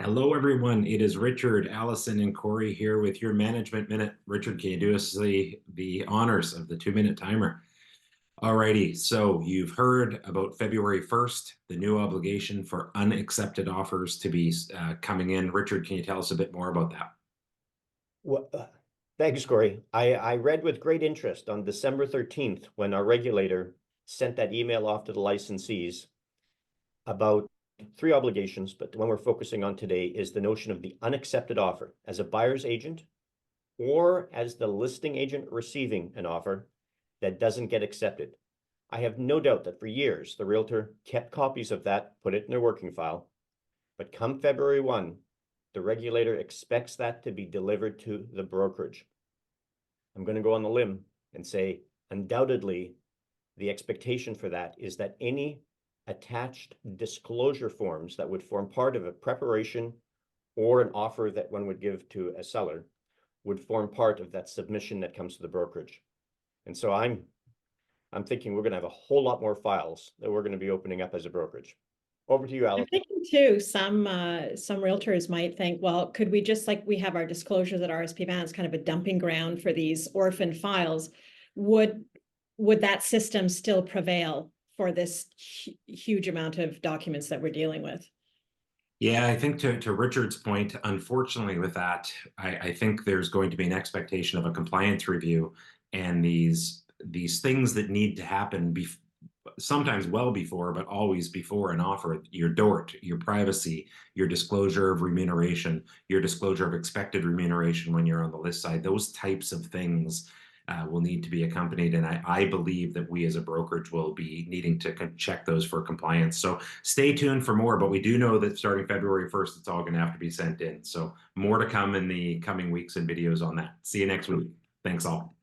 Hello, everyone. It is Richard, Allison, and Corey here with your Management Minute. Richard, can you do us the honors of the 2-minute timer? Alrighty, so you've heard about February 1st, the new obligation for unaccepted offers to be coming in. Richard, can you tell us a bit more about that? Well, thanks, Corey. I read with great interest on December 13th when our regulator sent that email off to the licensees about three obligations, but the one we're focusing on today is the notion of the unaccepted offer. As a buyer's agent or as the listing agent receiving an offer that doesn't get accepted. I have no doubt that for years, the realtor kept copies of that, put it in their working file. But come February 1, the regulator expects that to be delivered to the brokerage. I'm going to go on the limb and say, undoubtedly, the expectation for that is that any attached disclosure forms that would form part of a preparation or an offer that one would give to a seller would form part of that submission that comes to the brokerage. And so I'm thinking we're going to have a whole lot more files that we're going to be opening up as a brokerage. Over to you, I'm Alex. thinking too, some realtors might think, well, could we just like we have our disclosures at RSP Ban, it's kind of a dumping ground for these orphan files. Would that system still prevail for this huge amount of documents that we're dealing with? Yeah, I think to Richard's point, unfortunately with that, I think there's going to be an expectation of a compliance review and these things that need to happen sometimes well before, but always before an offer, your DORT, your privacy, your disclosure of remuneration, your disclosure of expected remuneration when you're on the list side, those types of things will need to be accompanied. And I believe that we as a brokerage will be needing to check those for compliance. So stay tuned for more, but we do know that starting February 1st, it's all going to have to be sent in. So more to come in the coming weeks and videos on that. See you next week. Thanks all.